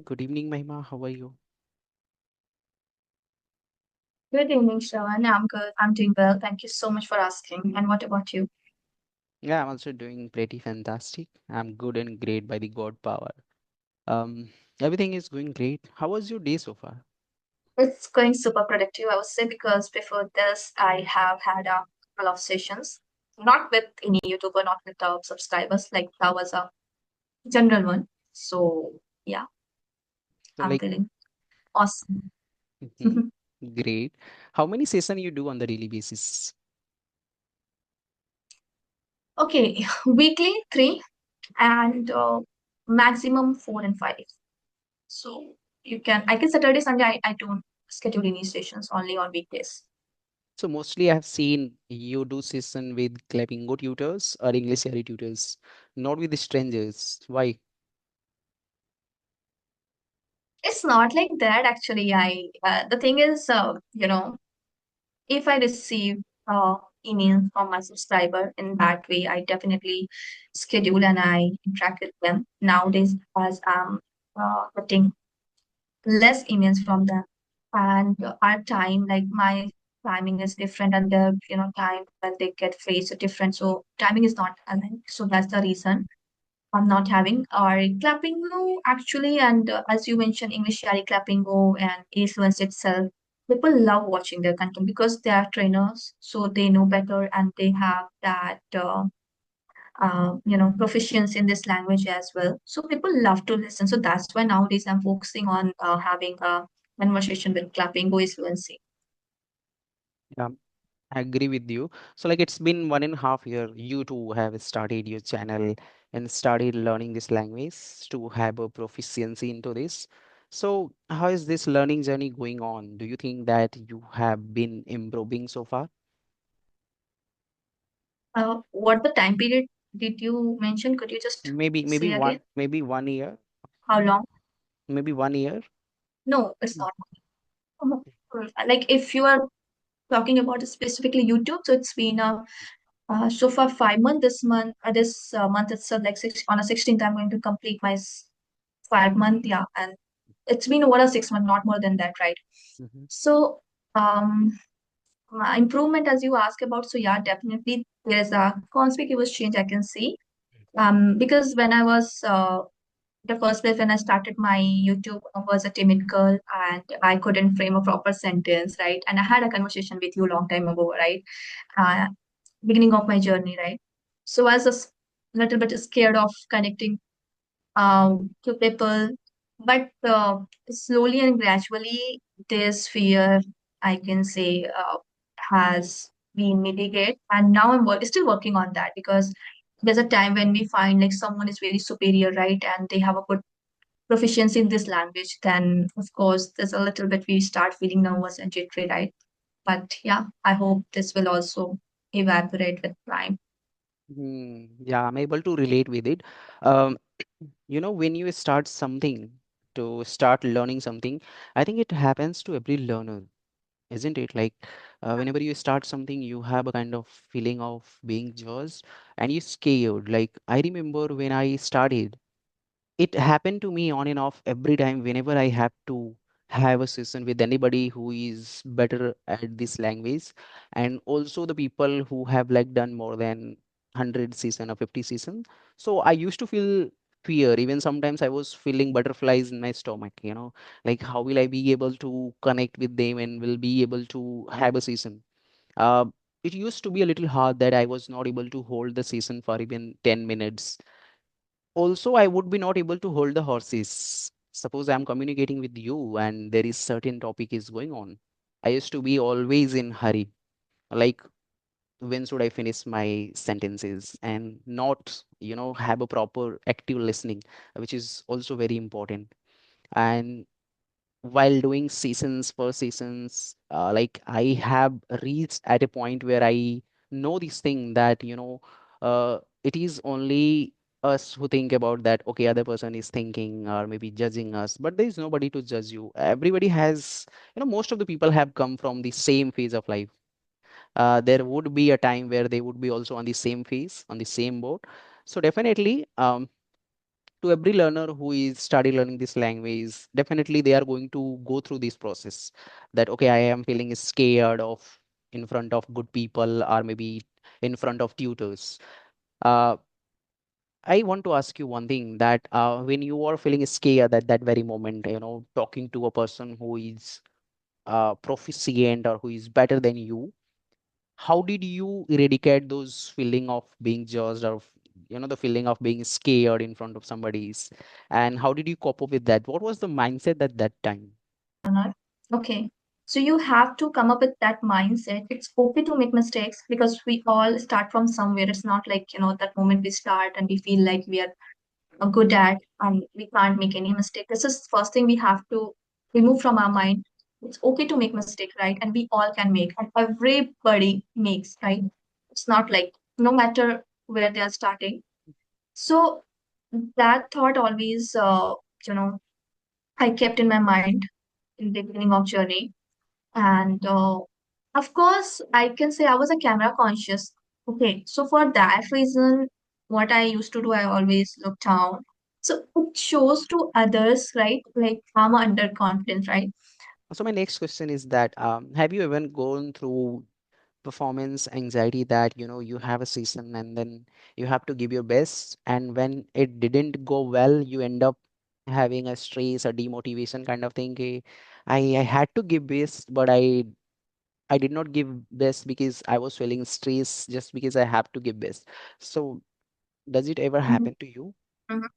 Good evening, Mahima. How are you? Good evening, Shravan. I'm good. I'm doing well. Thank you so much for asking. And what about you? Yeah, I'm also doing pretty fantastic. I'm good and great by the God power. Um, Everything is going great. How was your day so far? It's going super productive, I would say, because before this, I have had a couple of sessions, not with any YouTuber, not with the subscribers. Like that was a general one. So yeah, So I'm like, feeling awesome. mhm, great. How many session you do on the daily basis? Okay, weekly three and maximum 4 and 5. So I can Saturday, Sunday, I don't schedule any sessions only on weekdays. So mostly I've seen you do session with Clappingo tutors or English area tutors, not with the strangers. Why? It's not like that actually. I The thing is, if I receive email from my subscriber in that way, I definitely schedule and I interact with them. Nowadays, as I'm getting less emails from them, and our time, like my timing is different, and their time when they get free is different. So timing is not aligned. So that's the reason I'm not having or Clappingo actually, and as you mentioned, English Yari Clappingo and Influence itself. People love watching their content because they are trainers, so they know better and they have that proficiency in this language as well. So people love to listen. So that's why nowadays I'm focusing on having a conversation with Clappingo is fluency. Yeah, I agree with you. So like it's been 1.5 year you two have started your channel and started learning this language to have a proficiency into this. So how is this learning journey going on? Do you think that you have been improving so far? What the time period did you mention? Could you just Maybe say again? maybe 1 year, How long? maybe 1 year. No, it's not. Like if you are talking about specifically YouTube, so it's been so far 5 months. This month itself, like on a 16th, I'm going to complete my 5 month. Yeah, and it's been over a 6 month, not more than that, right? Mm-hmm. So improvement as you ask about. So yeah, definitely there is a conspicuous change I can see. Because when I was the first place when I started my YouTube, I was a timid girl and I couldn't frame a proper sentence, right? And I had a conversation with you a long time ago, right? Uh, Beginning of my journey, right? So I was a little bit scared of connecting to people, but slowly and gradually, this fear, I can say, has been mitigated. And now still working on that because there's a time when we find like someone is very superior, right? And they have a good proficiency in this language, then of course there's a little bit we start feeling nervous and jittery, right? But yeah, I hope this will also evaporate with time. Yeah, I'm able to relate with it. Um, when you start something to start learning something, I think it happens to every learner, isn't it? Like whenever you start something, you have a kind of feeling of being judged and you're scared. Like I remember when I started, it happened to me on and off every time whenever I have to have a session with anybody who is better at this language, and also the people who have like done more than 100 season or 50 season. So I used to feel fear. Even sometimes I was feeling butterflies in my stomach, like how will I be able to connect with them and will be able to have a season. uh, it used to be a little hard that I was not able to hold the season for even 10 minutes. Also, I would be not able to hold the horses. Suppose I'm communicating with you and there is certain topic is going on, I used to be always in hurry, like when should I finish my sentences and not have a proper active listening, which is also very important. And while doing seasons per seasons, like I have reached at a point where I know this thing that it is only us who think about that, okay, other person is thinking or maybe judging us, but there is nobody to judge you. Everybody has, most of the people have come from the same phase of life. There would be a time where they would be also on the same phase, on the same boat. So definitely, to every learner who is study learning this language, definitely they are going to go through this process, that okay, I am feeling scared of in front of good people, or maybe in front of tutors. uh, I want to ask you one thing, that when you are feeling scared at that very moment, talking to a person who is proficient or who is better than you, how did you eradicate those feeling of being judged, or the feeling of being scared in front of somebody's, and how did you cope up with that? What was the mindset at that time? Not. Okay. So you have to come up with that mindset. It's okay to make mistakes because we all start from somewhere. It's not like, that moment we start and we feel like we are good at and we can't make any mistake. This is first thing we have to remove from our mind. It's okay to make mistake, right? And we all can make, and everybody makes, right? It's not like no matter where they are starting. So that thought always, you know, I kept in my mind in the beginning of journey. And of course, I can say I was a camera conscious. Okay, so for that reason, what I used to do, I always look down. So it shows to others, right? Like I'm underconfident, right? So my next question is that, have you ever gone through performance anxiety, that you have a season and then you have to give your best, and when it didn't go well, you end up having a stress or demotivation kind of thing? I had to give best, but I did not give best because I was feeling stress, just because I have to give best. So does it ever Mhm. happen to you? Mhm.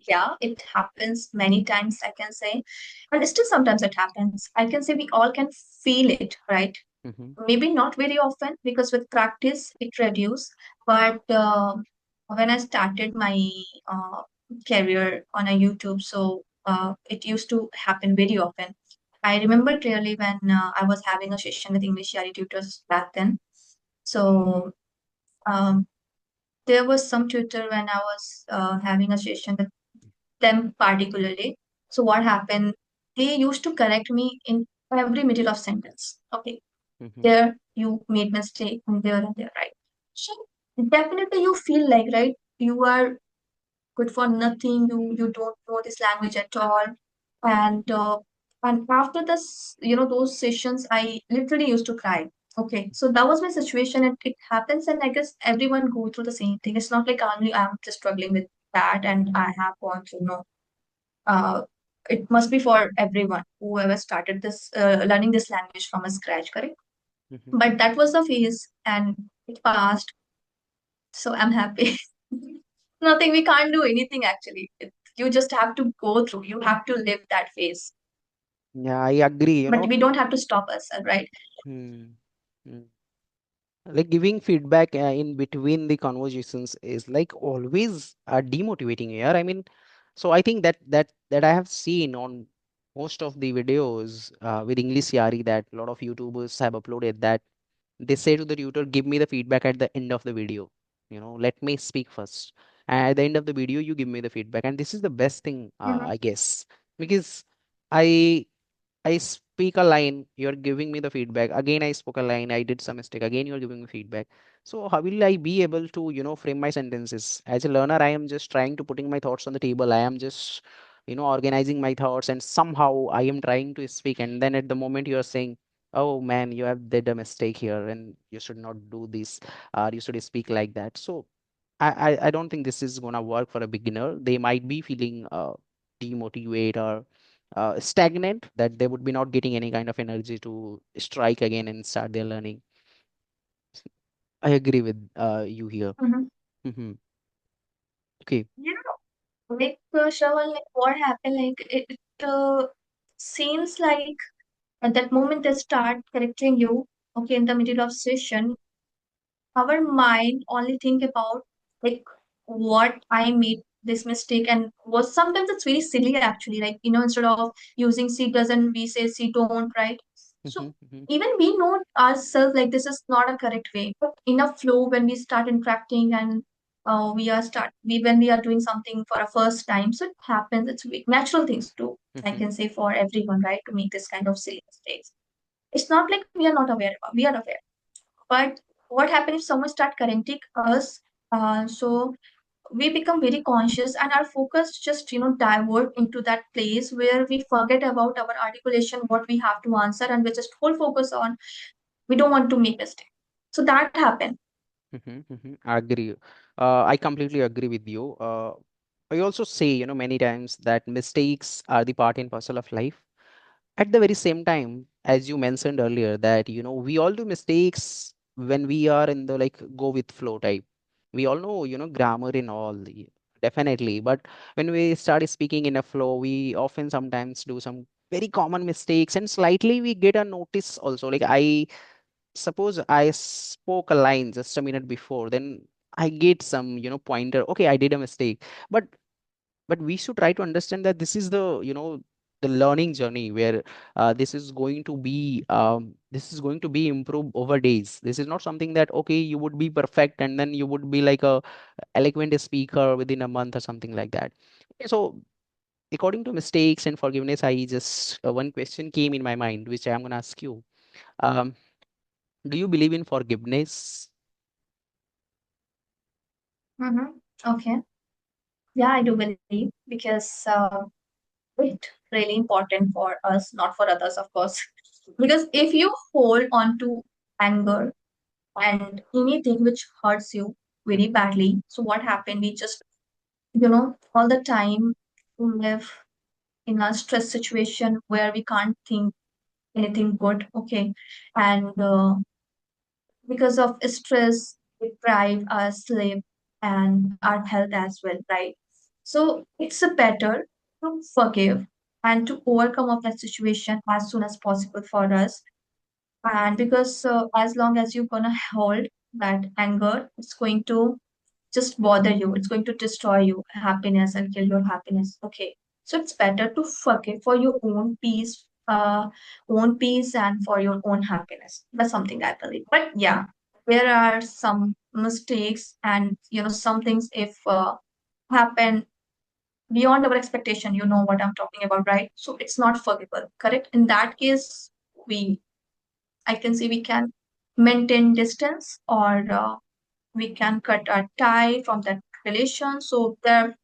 Yeah, it happens many times, I can say. And still sometimes it happens. I can say we all can feel it, right? Mm-hmm. Maybe not very often because with practice it reduces. But when I started my uh, career on a YouTube, so it used to happen very often. I remember clearly when I was having a session with English Yari tutors back then. So um, there was some tutor when I was having a session with them particularly. So what happened? They used to correct me in every middle of sentence. Okay, Mm-hmm. there you made mistake and there, right? So definitely you feel like, right, you are good for nothing. You don't know this language at all. And after this, those sessions, I literally used to cry. Okay, so that was my situation. It happens, and I guess everyone go through the same thing. It's not like only I'm just struggling with that, and I have gone through. No, uh, it must be for everyone whoever started this learning this language from a scratch, correct? Mm-hmm. But that was the phase, and it passed. So I'm happy. Nothing, we can't do anything actually. You just have to go through, you have to live that phase. Yeah, I agree. But we don't have to stop ourselves, right? Hmm. Mm. Like giving feedback in between the conversations is like always demotivating here. I mean, so I think that I have seen on most of the videos with English Yari, that a lot of YouTubers have uploaded, that they say to the tutor, give me the feedback at the end of the video, let me speak first, and at the end of the video you give me the feedback. And this is the best thing, Mm-hmm. I guess, because I I speak a line, you're giving me the feedback. Again, I spoke a line, I did some mistake. Again, you're giving me feedback. So how will I be able to, frame my sentences? As a learner, I am just trying to putting my thoughts on the table. I am just, organizing my thoughts, and somehow I am trying to speak. And then at the moment you are saying, "Oh man, you have did a mistake here, and you should not do this, or you should speak like that." So I don't think this is gonna work for a beginner. They might be feeling demotivated or stagnant, that they would be not getting any kind of energy to strike again and start their learning. I agree with you here. Mm-hmm. Hmm. Okay. Like Shravan, like what happened, like it seems like at that moment they start correcting you, okay, in the middle of session, our mind only think about like what I made this mistake and was sometimes it's very silly actually. Like, instead of using C doesn't, we say C don't, right? So Hmm. Hmm. even we know ourselves like this is not a correct way. But in a flow when we start interacting and we when we are doing something for a first time, so it happens. It's natural things to, I Hmm. can say, for everyone, right? To make this kind of silly mistakes. It's not like we are not aware about. We are aware, but what happens if someone start correcting us? So we become very conscious and our focus just divert into that place where we forget about our articulation, what we have to answer, and we just full focus on we don't want to make mistake. So that happened. I agree. I completely agree with you. I also say, many times that mistakes are the part and parcel of life. At the very same time, as you mentioned earlier, that, we all do mistakes when we are in the like go with flow type. We all know, grammar and all, definitely. But when we start speaking in a flow, we often sometimes do some very common mistakes and slightly we get a notice also. Like suppose I spoke a line just a minute before, then I get some, pointer. Okay, I did a mistake. But we should try to understand that this is the, the learning journey where this is going to be improved over days. This is not something that okay, you would be perfect and then you would be like a eloquent speaker within a month or something like that. Okay, so according to mistakes and forgiveness, I just one question came in my mind, which I'm going to ask you. Um, do you believe in forgiveness? Mm-hmm. Okay. Yeah, I do believe because it really important for us, not for others, of course. Because if you hold on to anger and anything which hurts you very badly, so what happened? We just, all the time live in a stress situation where we can't think anything good. Okay. And because of stress, deprive our sleep and our health as well, right? So it's a better to forgive and to overcome of that situation as soon as possible for us. And because as long as you're gonna hold that anger, it's going to just bother you. It's going to destroy your happiness and kill your happiness. Okay. So it's better to forgive for your own peace and for your own happiness. That's something I believe. But yeah, there are some mistakes and some things if happen beyond our expectation, you know what I'm talking about, right? So it's not forgivable, correct? In that case, we I can say we can maintain distance or we can cut a tie from that relation. So there are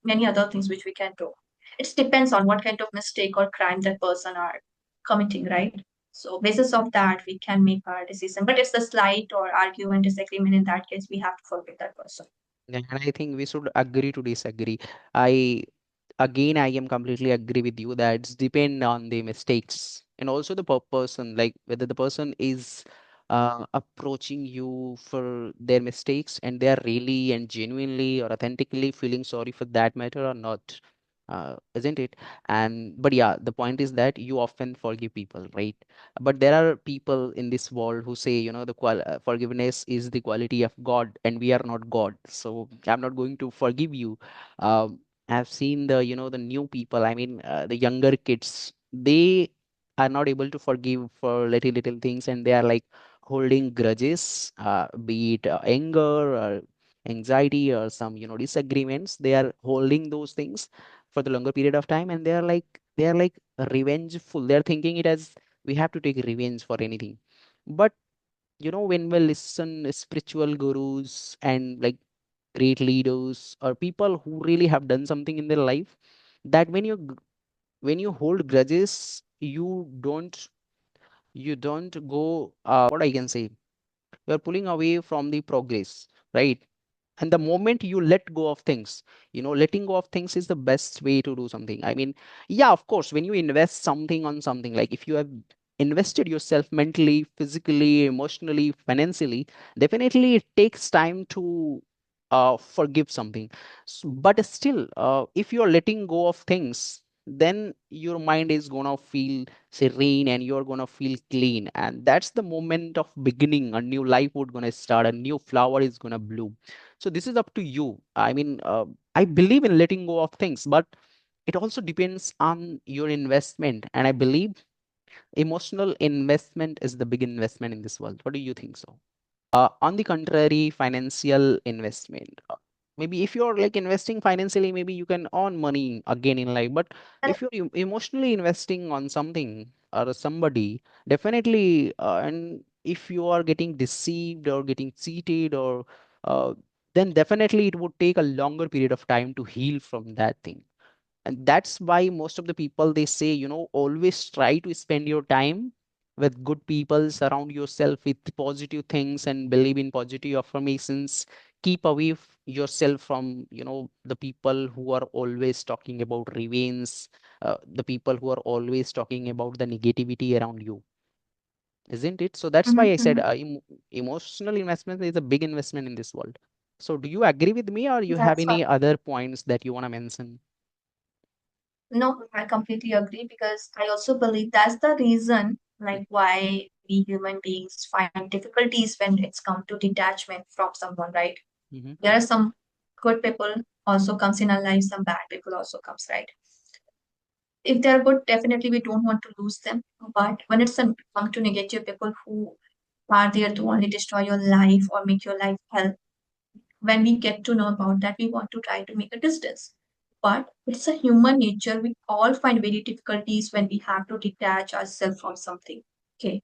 many other things which we can do. It depends on what kind of mistake or crime that person are committing, right? So basis of that we can make our decision. But it's a slight or argument, disagreement. In that case, we have to forgive that person. And I think we should agree to disagree. I again I am completely agree with you that it's depend on the mistakes and also the person, like whether the person is approaching you for their mistakes and they are really and genuinely or authentically feeling sorry for that matter or not, isn't it? And but yeah, the point is that you often forgive people, right? But there are people in this world who say, forgiveness is the quality of God and we are not God, so I'm not going to forgive you. I've seen the, the new people, I mean, the younger kids, they are not able to forgive for little things and they are like holding grudges, be it anger or anxiety or some, disagreements. They are holding those things for the longer period of time and they are like revengeful. They're thinking it as we have to take revenge for anything. But when we listen spiritual gurus and like great leaders or people who really have done something in their life, that when you hold grudges, you don't go, what I can say, you're pulling away from the progress, right? And the moment you let go of things, letting go of things is the best way to do something. I mean, yeah, of course, when you invest something on something, like if you have invested yourself mentally, physically, emotionally, financially, definitely it takes time to forgive something. But still, if you're letting go of things, then your mind is gonna feel serene and you're gonna feel clean, and that's the moment of beginning. A new life would gonna start, a new flower is gonna bloom. So this is up to you. I mean, I believe in letting go of things, but it also depends on your investment, and I believe emotional investment is the big investment in this world. What do you think? So on the contrary, financial investment, maybe if you're like investing financially, maybe you can earn money again in life. But if you're emotionally investing on something or somebody, definitely, and if you are getting deceived or getting cheated or uh, then definitely it would take a longer period of time to heal from that thing. And that's why most of the people, they say, always try to spend your time with good people, surround yourself with positive things and believe in positive affirmations. Keep away yourself from the people who are always talking about revenge, the people who are always talking about the negativity around you, isn't it? So that's why I said, Mm-hmm. emotional investment is a big investment in this world. So do you agree with me, or you have That's why. any other points that you want to mention? No, I completely agree because I also believe that's the reason, like why we human beings find difficulties when it's come to detachment from someone, right? Mm-hmm. There are some good people also comes in our lives, some bad people also comes, right? If they're good, definitely we don't want to lose them. But when it's come to negative people who are there to only destroy your life or make your life hell, when we get to know about that, we want to try to make a distance. But it's a human nature. We all find very difficulties when we have to detach ourselves from something. Okay.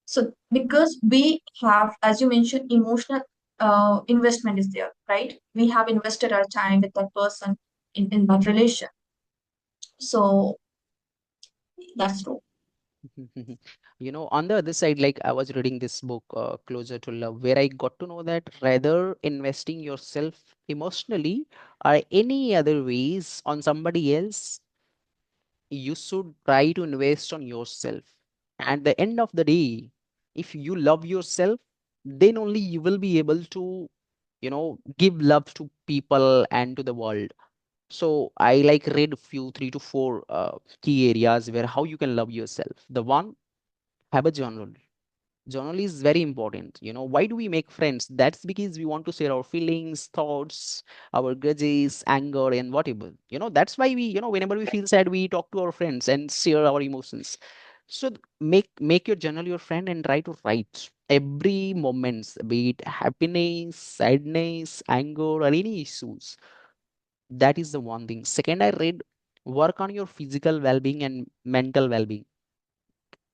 So because we have, as you mentioned, emotional investment is there, right? We have invested our time with that person in that relation. So that's true. On the other side, like I was reading this book, Closer to Love, where I got to know that rather investing yourself emotionally or any other ways on somebody else, you should try to invest on yourself. At the end of the day, if you love yourself, then only you will be able to, give love to people and to the world. So I like read few 3 to 4 key areas where how you can love yourself. The one, have a journal. Journal is very important. Why do we make friends? That's because we want to share our feelings, thoughts, our grudges, anger, and whatever. That's why we, whenever we feel sad, we talk to our friends and share our emotions. So make your journal your friend and try to write every moments, be it happiness, sadness, anger, or any issues. That is the one thing. Second, I read, work on your physical well-being and mental well-being.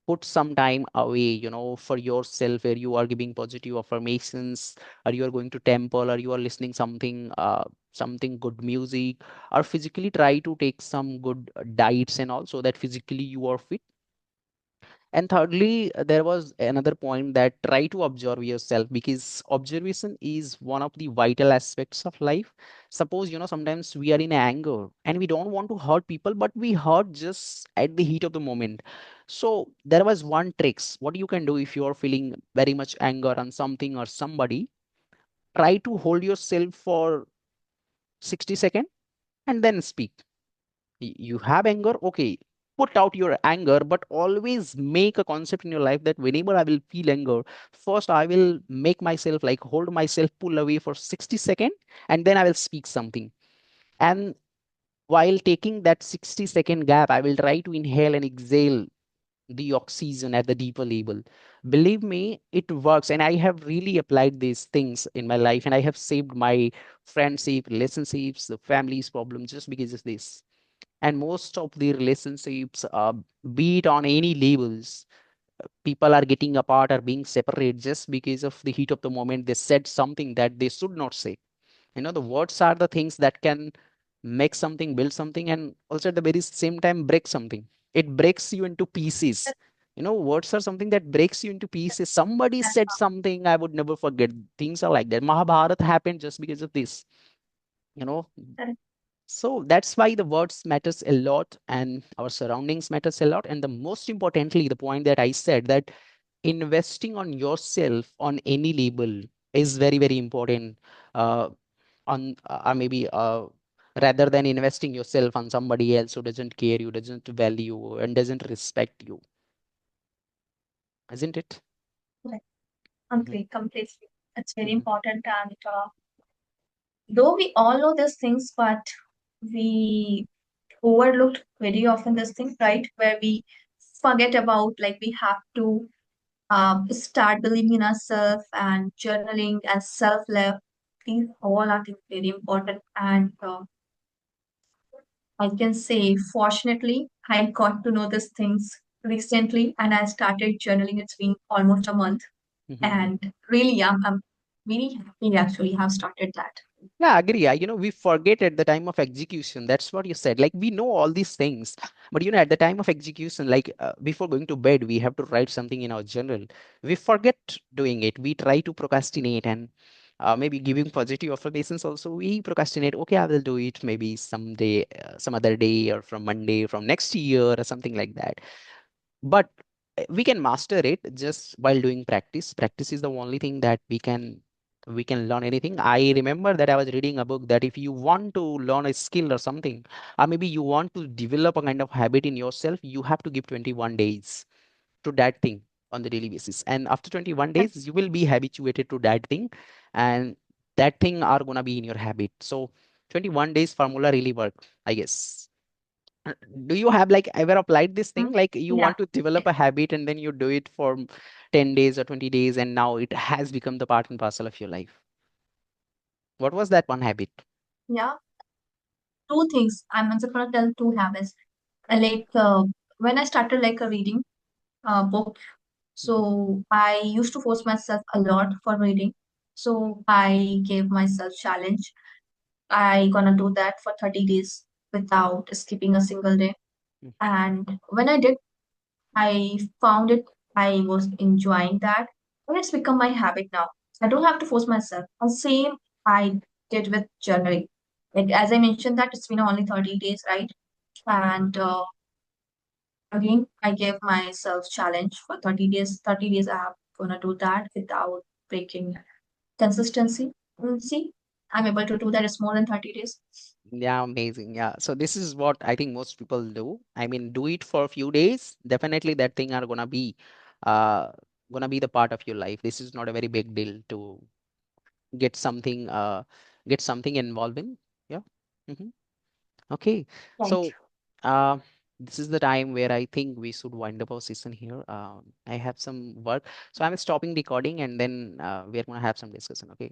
Put some time away, for yourself, where you are giving positive affirmations, or you are going to temple, or you are listening something good music, or physically try to take some good diets and also that physically you are fit. And thirdly, there was another point that try to observe yourself, because observation is one of the vital aspects of life. Suppose, sometimes we are in anger and we don't want to hurt people, but we hurt just at the heat of the moment. So there was one tricks. What you can do if you are feeling very much anger on something or somebody, try to hold yourself for 60 seconds and then speak. You have anger, okay, put out your anger, but always make a concept in your life that whenever I will feel anger, first I will make myself like hold myself, pull away for 60 seconds, and then I will speak something. And while taking that 60-second gap, I will try to inhale and exhale the oxygen at the deeper level. Believe me, it works, and I have really applied these things in my life, and I have saved my friendship, relationships, the family's problem just because of this. And most of the relationships, be it on any levels, people are getting apart or being separate just because of the heat of the moment they said something that they should not say. The words are the things that can make something, build something, and also at the very same time break something. It breaks you into pieces. Words are something that breaks you into pieces. Somebody said something I would never forget. Things are like that. Mahabharata happened just because of this you know so that's why the words matters a lot, and our surroundings matters a lot. And the most importantly, the point that I said, that investing on yourself on any label is very, very important. On maybe Rather than investing yourself on somebody else who doesn't care you, doesn't value you, and doesn't respect you, isn't it? Right. Mhm, Completely. It's very mhm, important. And though we all know these things, but we overlooked very often this thing, right? Where we forget about, like, we have to start believing in ourselves and journaling and self-love. These all are things very important. And I can say, fortunately, I got to know these things recently and I started journaling. It's been almost a month. mhm, And really, I'm very happy actually have started that. Yeah, I agree. We forget at the time of execution. That's what you said. Like we know all these things, but at the time of execution, like before going to bed, we have to write something in our journal. We forget doing it. We try to procrastinate, and maybe giving positive affirmations also. We procrastinate. Okay, I will do it maybe someday, some other day, or from Monday, from next year, or something like that. But we can master it just while doing practice. Practice is the only thing that we can learn anything. I remember that I was reading a book that if you want to learn a skill or something, or maybe you want to develop a kind of habit in yourself, you have to give 21 days to that thing on the daily basis. And after 21 days you will be habituated to that thing, and that thing are gonna be in your habit. So 21 days formula really work, I guess. uh, Do you have like ever applied this thing? Mm, Like you yeah, want to develop a habit and then you do it for 10 days or 20 days and now it has become the part and parcel of your life. What was that one habit? yeah. Two things. I'm just gonna tell two habits. Like when I started like a reading book, Mhm. so I used to force myself a lot for reading. So I gave myself challenge. I gonna do that for 30 days without skipping a single day. Mm. And when I did, I found it, I was enjoying that. And it's become my habit now. I don't have to force myself. And same I did with journaling. Like as I mentioned that it's been only 30 days, right? And again, I gave myself challenge for 30 days. 30 days I have gonna do that without breaking consistency. See, I'm able to do that. It's more than 30 days. Yeah, amazing. Yeah. So this is what I think most people do. I mean, do it for a few days. Definitely that thing are uh gonna be the part of your life. This is not a very big deal to get something get something involved in. Yeah. Hmm. Okay. Right. So uh this is the time where I think we should wind up our session here. I have some work. So I'm stopping recording and then we're gonna have some discussion. Okay.